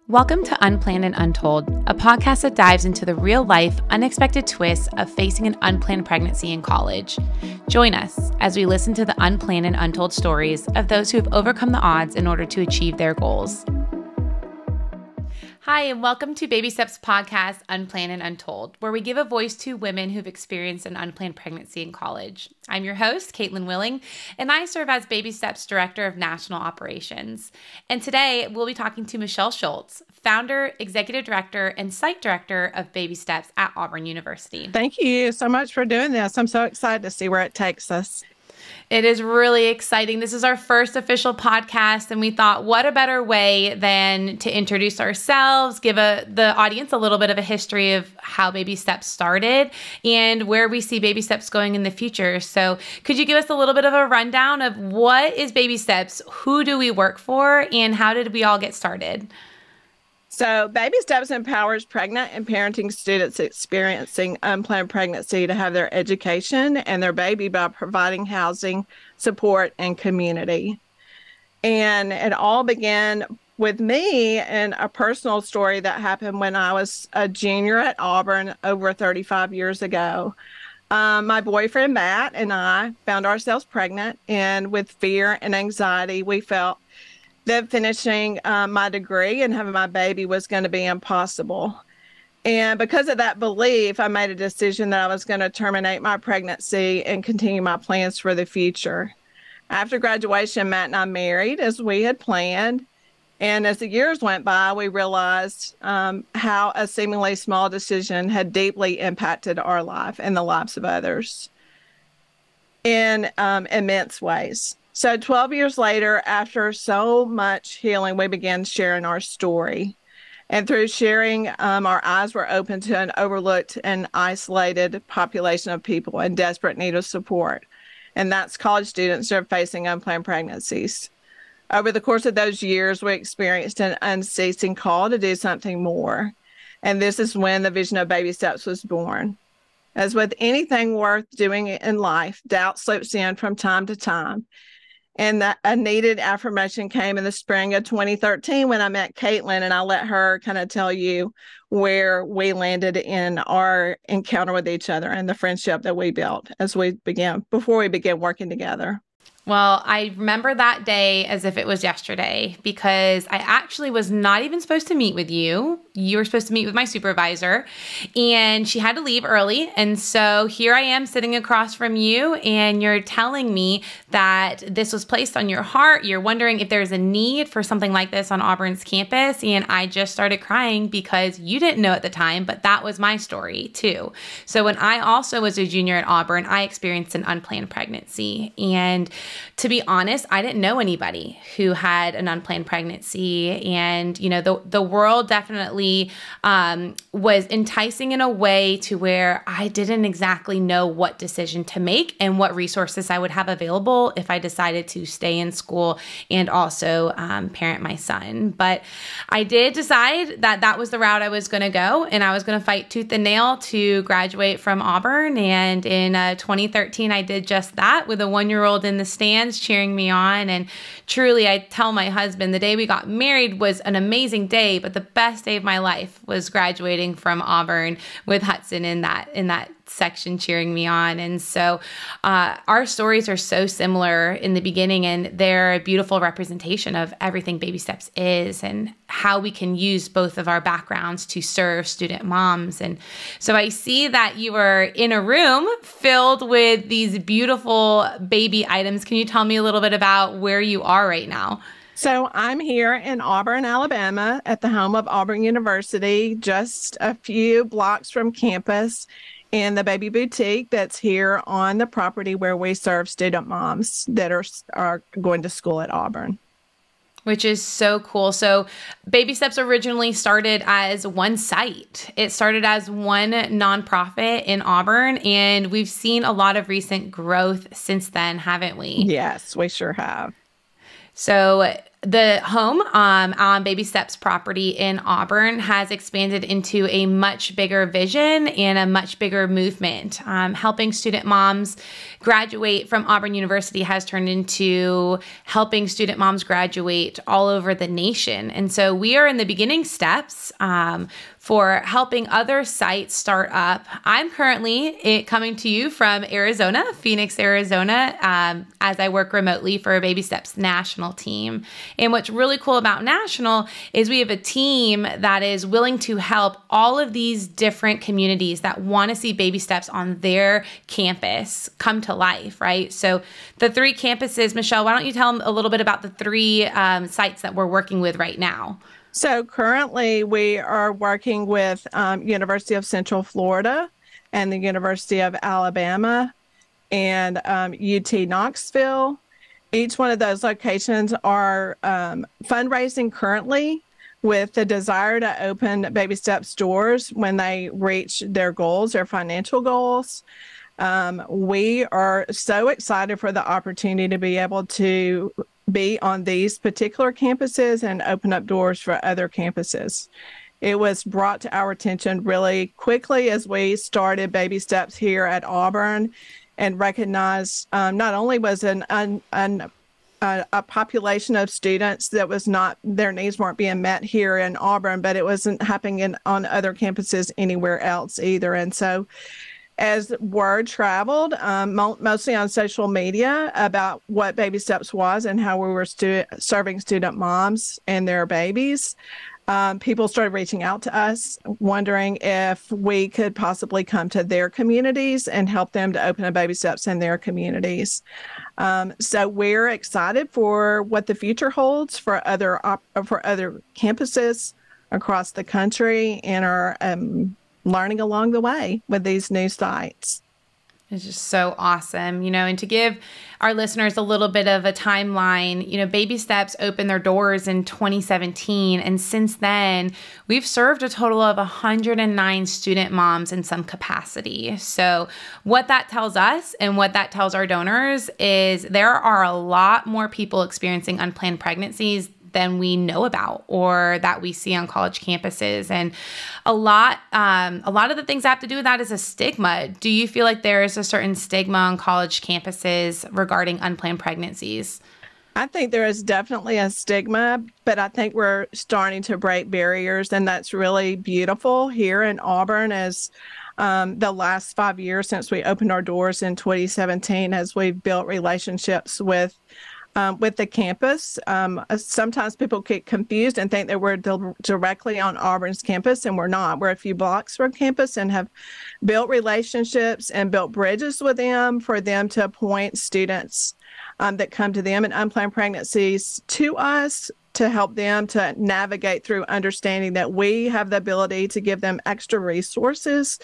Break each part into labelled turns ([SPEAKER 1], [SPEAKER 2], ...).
[SPEAKER 1] Welcome to Unplanned and Untold, a podcast that dives into the real-life, unexpected twists of facing an unplanned pregnancy in college. Join us as we listen to the unplanned and untold stories of those who have overcome the odds in order to achieve their goals. Hi, and welcome to Baby Steps podcast, Unplanned and Untold, where we give a voice to women who've experienced an unplanned pregnancy in college. I'm your host, Kaitlyn Willing, and I serve as Baby Steps Director of National Operations. And today, we'll be talking to Michelle Schultz, founder, executive director, and site director of Baby Steps at Auburn University.
[SPEAKER 2] Thank you so much for doing this. I'm so excited to see where it takes us.
[SPEAKER 1] It is really exciting. This is our first official podcast, and we thought, what a better way than to introduce ourselves, give the audience a little bit of a history of how Baby Steps started and where we see Baby Steps going in the future. So could you give us a little bit of a rundown of what is Baby Steps, who do we work for, and how did we all get started?
[SPEAKER 2] So Baby Steps empowers pregnant and parenting students experiencing unplanned pregnancy to have their education and their baby by providing housing, support, and community. And it all began with me and a personal story that happened when I was a junior at Auburn over 35 years ago. My boyfriend, Matt, and I found ourselves pregnant, and with fear and anxiety, we felt that finishing my degree and having my baby was going to be impossible. And because of that belief, I made a decision that I was going to terminate my pregnancy and continue my plans for the future. After graduation, Matt and I married as we had planned. And as the years went by, we realized how a seemingly small decision had deeply impacted our life and the lives of others in immense ways. So 12 years later, after so much healing, we began sharing our story. And through sharing, our eyes were open to an overlooked and isolated population of people in desperate need of support. And that's college students who are facing unplanned pregnancies. Over the course of those years, we experienced an unceasing call to do something more. And this is when the vision of Baby Steps was born. As with anything worth doing in life, doubt slips in from time to time. And that a needed affirmation came in the spring of 2013 when I met Kaitlyn, and I'll let her kind of tell you where we landed in our encounter with each other and the friendship that we built before we began working together.
[SPEAKER 1] Well, I remember that day as if it was yesterday because I actually was not even supposed to meet with you. You were supposed to meet with my supervisor, and she had to leave early. And so here I am sitting across from you, and you're telling me that this was placed on your heart. You're wondering if there's a need for something like this on Auburn's campus. And I just started crying because you didn't know at the time, but that was my story too. So when I also was a junior at Auburn, I experienced an unplanned pregnancy. And to be honest, I didn't know anybody who had an unplanned pregnancy. And, you know, the world definitely was enticing in a way to where I didn't exactly know what decision to make and what resources I would have available if I decided to stay in school and also parent my son. But I did decide that that was the route I was going to go, and I was going to fight tooth and nail to graduate from Auburn. And in 2013, I did just that with a 1-year-old in the stands cheering me on. And truly, I tell my husband, the day we got married was an amazing day, but the best day of my life was graduating from Auburn with Hudson in that section cheering me on. And so our stories are so similar in the beginning, and they're a beautiful representation of everything Baby Steps is and how we can use both of our backgrounds to serve student moms. And so I see that you are in a room filled with these beautiful baby items. Can you tell me a little bit about where you are right now?
[SPEAKER 2] So I'm here in Auburn, Alabama, at the home of Auburn University, just a few blocks from campus, in the baby boutique that's here on the property where we serve student moms that are going to school at Auburn.
[SPEAKER 1] Which is so cool. So Baby Steps originally started as one site. It started as one nonprofit in Auburn, and we've seen a lot of recent growth since then, haven't we?
[SPEAKER 2] Yes, we sure have.
[SPEAKER 1] So the home on Baby Steps property in Auburn has expanded into a much bigger vision and a much bigger movement. Helping student moms graduate from Auburn University has turned into helping student moms graduate all over the nation. And so we are in the beginning steps for helping other sites start up. I'm currently coming to you from Arizona, Phoenix, Arizona, as I work remotely for Baby Steps national team. And what's really cool about national is we have a team that is willing to help all of these different communities that want to see Baby Steps on their campus come to life, right? So the 3 campuses, Michelle, why don't you tell them a little bit about the 3 sites that we're working with right now?
[SPEAKER 2] So currently we are working with University of Central Florida and the University of Alabama and UT Knoxville. Each one of those locations are fundraising currently with the desire to open Baby Steps doors when they reach their goals, their financial goals. We are so excited for the opportunity to be able to be on these particular campuses and open up doors for other campuses. It was brought to our attention really quickly as we started Baby Steps here at Auburn and recognized not only was a population of students that was not, their needs weren't being met here in Auburn, but it wasn't happening on other campuses anywhere else either. And so as word traveled, mostly on social media, about what Baby Steps was and how we were serving student moms and their babies, people started reaching out to us, wondering if we could possibly come to their communities and help them to open a Baby Steps in their communities. So we're excited for what the future holds for other campuses across the country and are learning along the way with these new sites.
[SPEAKER 1] It's just so awesome, and to give our listeners a little bit of a timeline, Baby Steps opened their doors in 2017. And since then, we've served a total of 109 student moms in some capacity. So what that tells us and what that tells our donors is there are a lot more people experiencing unplanned pregnancies than we know about or that we see on college campuses. And a lot of the things that have to do with that is a stigma. Do you feel like there is a certain stigma on college campuses regarding unplanned pregnancies?
[SPEAKER 2] I think there is definitely a stigma, but I think we're starting to break barriers, and that's really beautiful here in Auburn as the last 5 years since we opened our doors in 2017, as we've built relationships with the campus. Sometimes people get confused and think that we're directly on Auburn's campus, and we're not. We're a few blocks from campus and have built relationships and built bridges with them for them to appoint students that come to them in unplanned pregnancies to us, to help them to navigate through understanding that we have the ability to give them extra resources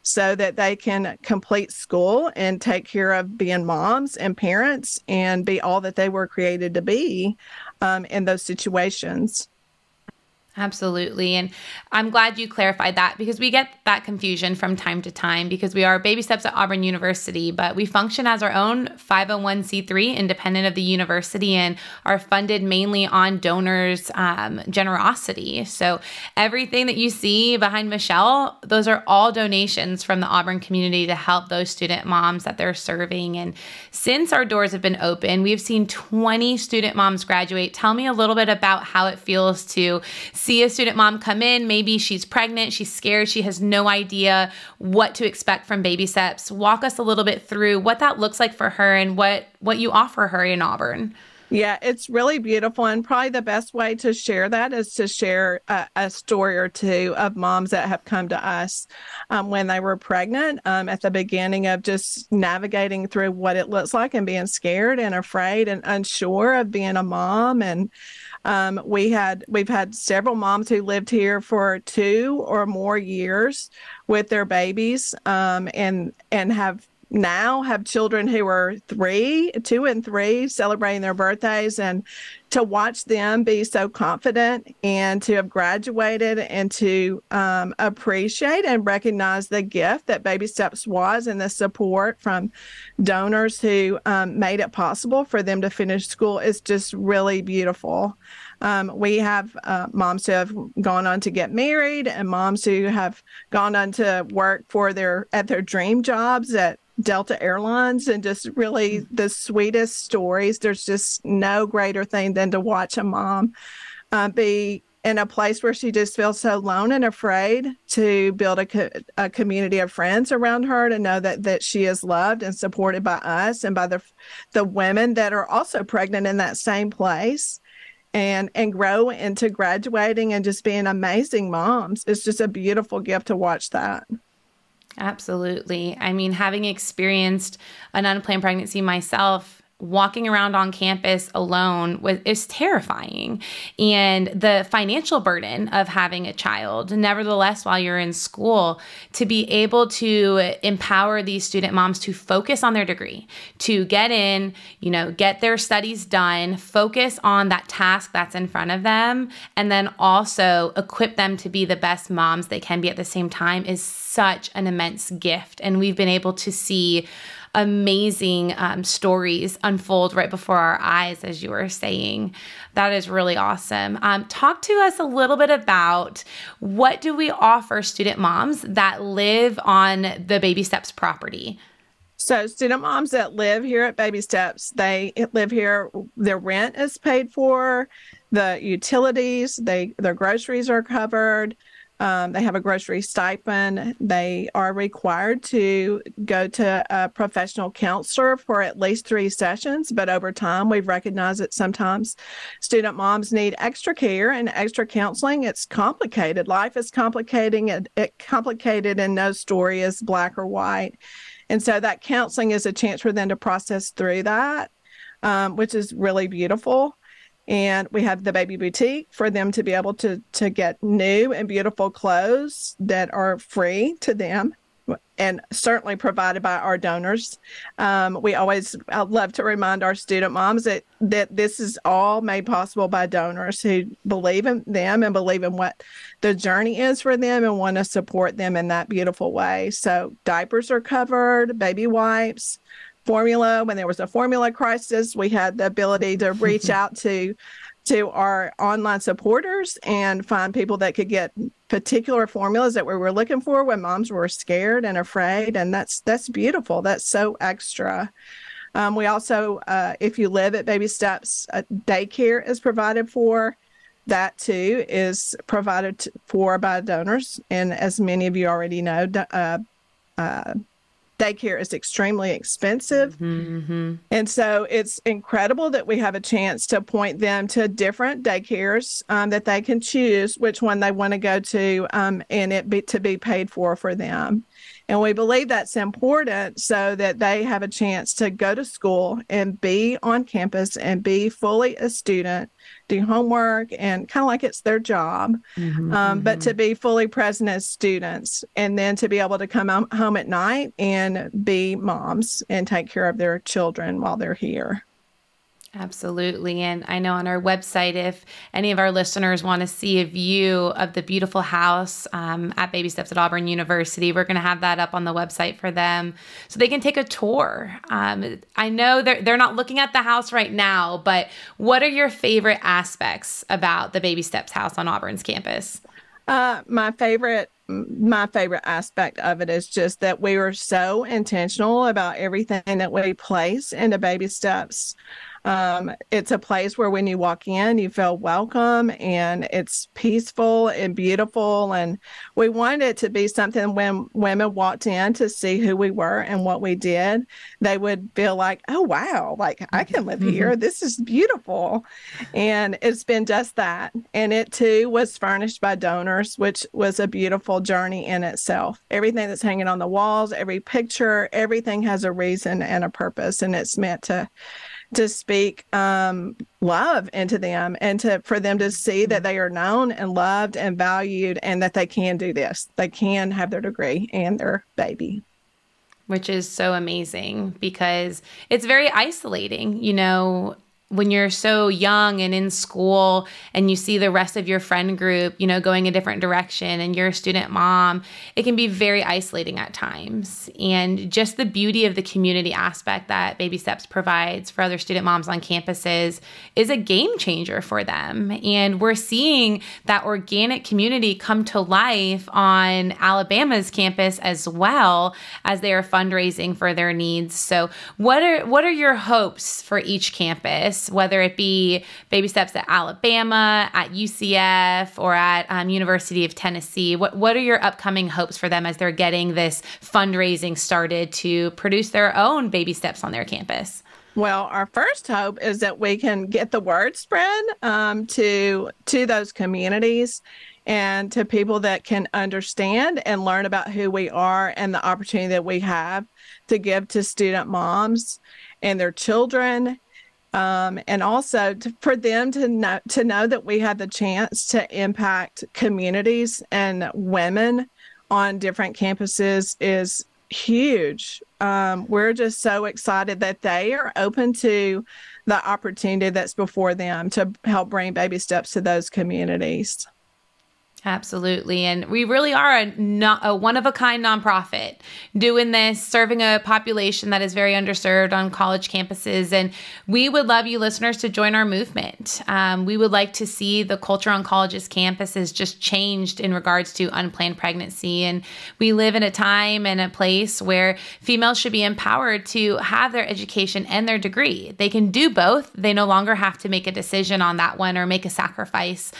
[SPEAKER 2] so that they can complete school and take care of being moms and parents and be all that they were created to be in those situations.
[SPEAKER 1] Absolutely. And I'm glad you clarified that, because we get that confusion from time to time, because we are Baby Steps at Auburn University, but we function as our own 501c3 independent of the university and are funded mainly on donors' generosity. So everything that you see behind Michelle, those are all donations from the Auburn community to help those student moms that they're serving. And since our doors have been open, we've seen 20 student moms graduate. Tell me a little bit about how it feels to see a student mom come in. Maybe she's pregnant, she's scared, she has no idea what to expect from Baby Steps. Walk us a little bit through what that looks like for her and what you offer her in Auburn.
[SPEAKER 2] Yeah, it's really beautiful. And probably the best way to share that is to share a story or two of moms that have come to us when they were pregnant at the beginning of just navigating through what it looks like and being scared and afraid and unsure of being a mom. And we've had several moms who lived here for 2 or more years with their babies and have now have children who are 2 and 3, celebrating their birthdays, and to watch them be so confident and to have graduated and to appreciate and recognize the gift that Baby Steps was, and the support from donors who made it possible for them to finish school is just really beautiful. We have moms who have gone on to get married, and moms who have gone on to work at their dream jobs at Delta Airlines, and just really the sweetest stories. There's just no greater thing than to watch a mom be in a place where she just feels so alone and afraid, to build a community of friends around her, to know that she is loved and supported by us and by the women that are also pregnant in that same place, and grow into graduating and just being amazing moms. It's just a beautiful gift to watch that.
[SPEAKER 1] Absolutely. I mean, having experienced an unplanned pregnancy myself, walking around on campus alone is terrifying. And the financial burden of having a child, nevertheless, while you're in school, to be able to empower these student moms to focus on their degree, to get in, get their studies done, focus on that task that's in front of them, and then also equip them to be the best moms they can be at the same time is such an immense gift. And we've been able to see amazing stories unfold right before our eyes, as you were saying. That is really awesome. Talk to us a little bit about what do we offer student moms that live on the Baby Steps property?
[SPEAKER 2] So student moms that live here at Baby Steps, they live here, their rent is paid for, the utilities, their groceries are covered. They have a grocery stipend. They are required to go to a professional counselor for at least 3 sessions, but over time we've recognized that sometimes student moms need extra care and extra counseling. It's complicated. Life is complicated, and no story is black or white. And so that counseling is a chance for them to process through that, which is really beautiful. And we have the baby boutique for them to be able to get new and beautiful clothes that are free to them, and certainly provided by our donors. I love to remind our student moms that this is all made possible by donors who believe in them and believe in what the journey is for them and want to support them in that beautiful way. So diapers are covered, baby wipes, formula. When there was a formula crisis, we had the ability to reach out to our online supporters and find people that could get particular formulas that we were looking for when moms were scared and afraid. And that's beautiful. That's so extra. We also, if you live at Baby Steps, daycare is provided for. That too is provided for by donors. And as many of you already know, daycare is extremely expensive. Mm-hmm. And so it's incredible that we have a chance to point them to different daycares that they can choose which one they want to go to, to be paid for them. And we believe that's important so that they have a chance to go to school and be on campus and be fully a student, do homework, and kind of like it's their job, but to be fully present as students, and then to be able to come home at night and be moms and take care of their children while they're here.
[SPEAKER 1] Absolutely. And I know on our website, if any of our listeners want to see a view of the beautiful house at Baby Steps at Auburn University, we're going to have that up on the website for them so they can take a tour. I know they're not looking at the house right now, but what are your favorite aspects about the Baby Steps house on Auburn's campus?
[SPEAKER 2] My favorite aspect of it is just that we were so intentional about everything that we place into Baby Steps. It's a place where when you walk in, you feel welcome, and it's peaceful and beautiful. And we wanted it to be something when women walked in to see who we were and what we did, they would feel like, oh, wow, like I can live here. This is beautiful. And it's been just that. And it too was furnished by donors, which was a beautiful journey in itself. Everything that's hanging on the walls, every picture, everything has a reason and a purpose. And it's meant to speak love into them, and for them to see that they are known and loved and valued, and that they can do this. They can have their degree and their baby.
[SPEAKER 1] which is so amazing because it's very isolating, you know, when you're so young and in school and you see the rest of your friend group, you know, going a different direction and you're a student mom, it can be very isolating at times. And just the beauty of the community aspect that Baby Steps provides for other student moms on campuses is a game changer for them. And we're seeing that organic community come to life on Alabama's campus as well as they are fundraising for their needs. So what are your hopes for each campus? Whether it be Baby Steps at Alabama, at UCF, or at University of Tennessee, what are your upcoming hopes for them as they're getting this fundraising started to produce their own Baby Steps on their campus?
[SPEAKER 2] Well, our first hope is that we can get the word spread to those communities and to people that can understand and learn about who we are and the opportunity that we have to give to student moms and their children. And also for them to know that we have the chance to impact communities and women on different campuses is huge. We're just so excited that they are open to the opportunity that's before them to help bring Baby Steps to those communities.
[SPEAKER 1] Absolutely. And we really are a one-of-a-kind nonprofit doing this, serving a population that is very underserved on college campuses. And we would love you listeners to join our movement. We would like to see the culture on colleges' campuses just changed in regards to unplanned pregnancy. And we live in a time and a place where females should be empowered to have their education and their degree. They can do both. They no longer have to make a decision on that one or make a sacrifice.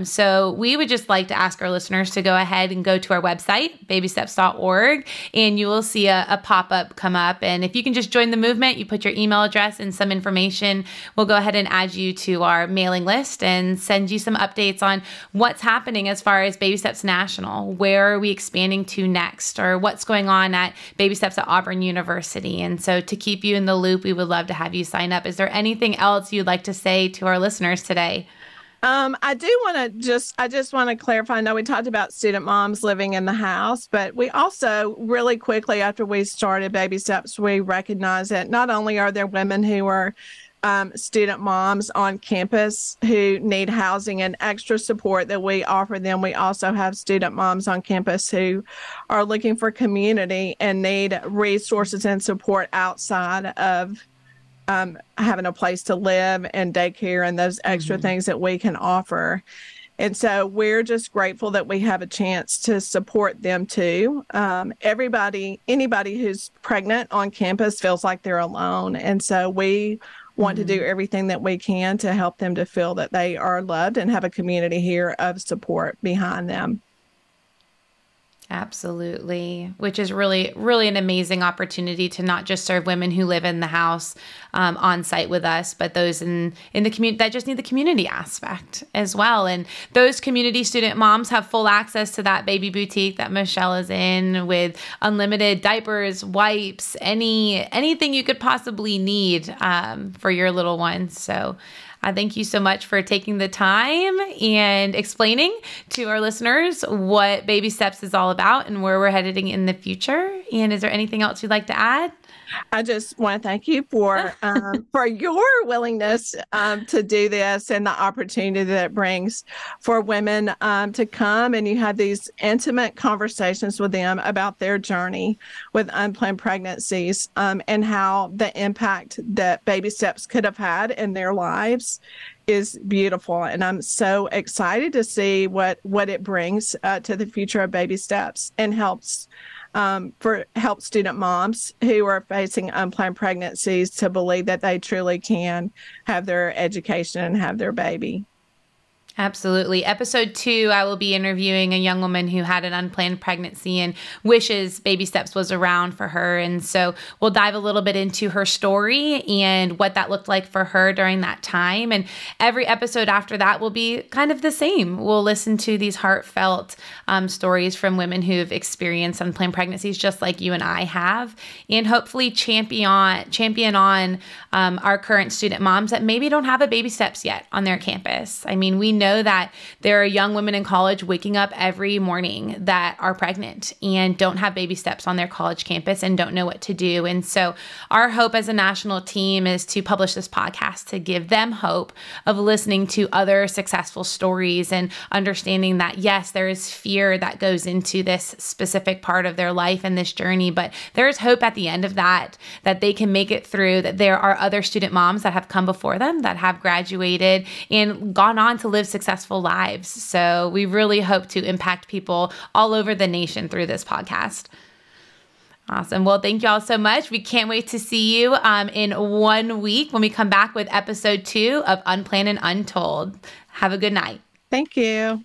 [SPEAKER 1] So we would just like to ask our listeners to go ahead and go to our website, babysteps.org, and you will see a pop-up come up. And if you can just join the movement, you put your email address and some information, we'll go ahead and add you to our mailing list and send you some updates on what's happening as far as Baby Steps National. Where are we expanding to next, or what's going on at Baby Steps at Auburn University? And so to keep you in the loop, we would love to have you sign up. Is there anything else you'd like to say to our listeners today?
[SPEAKER 2] I just want to clarify. I know we talked about student moms living in the house, but we also really quickly after we started Baby Steps, we recognized that not only are there women who are student moms on campus who need housing and extra support that we offer them, we also have student moms on campus who are looking for community and need resources and support outside of having a place to live and daycare and those extra things that we can offer. And so we're just grateful that we have a chance to support them too. Anybody who's pregnant on campus feels like they're alone. And so we want to do everything that we can to help them to feel that they are loved and have a community here of support behind them.
[SPEAKER 1] Absolutely, which is really, really an amazing opportunity to not just serve women who live in the house on site with us, but those in the community that just need the community aspect as well. And those community student moms have full access to that baby boutique that Michelle is in with unlimited diapers, wipes, anything you could possibly need for your little ones. So I thank you so much for taking the time and explaining to our listeners what Baby Steps is all about and where we're heading in the future. And is there anything else you'd like to add?
[SPEAKER 2] I just want to thank you for your willingness to do this and the opportunity that it brings for women to come and you have these intimate conversations with them about their journey with unplanned pregnancies and how the impact that Baby Steps could have had in their lives is beautiful. And I'm so excited to see what it brings to the future of Baby Steps and help student moms who are facing unplanned pregnancies to believe that they truly can have their education and have their baby.
[SPEAKER 1] Absolutely. Episode 2, I will be interviewing a young woman who had an unplanned pregnancy and wishes Baby Steps was around for her. And so we'll dive a little bit into her story and what that looked like for her during that time. And every episode after that will be kind of the same. We'll listen to these heartfelt stories from women who've experienced unplanned pregnancies just like you and I have, and hopefully champion on our current student moms that maybe don't have a Baby Steps yet on their campus. I mean, we know know that there are young women in college waking up every morning that are pregnant and don't have baby steps on their college campus and don't know what to do. And so our hope as a national team is to publish this podcast to give them hope of listening to other successful stories and understanding that, yes, there is fear that goes into this specific part of their life and this journey, but there is hope at the end of that they can make it through, that there are other student moms that have come before them that have graduated and gone on to live successful lives. So we really hope to impact people all over the nation through this podcast. Awesome. Well, thank you all so much. We can't wait to see you in 1 week when we come back with episode 2 of Unplanned and Untold. Have a good night.
[SPEAKER 2] Thank you.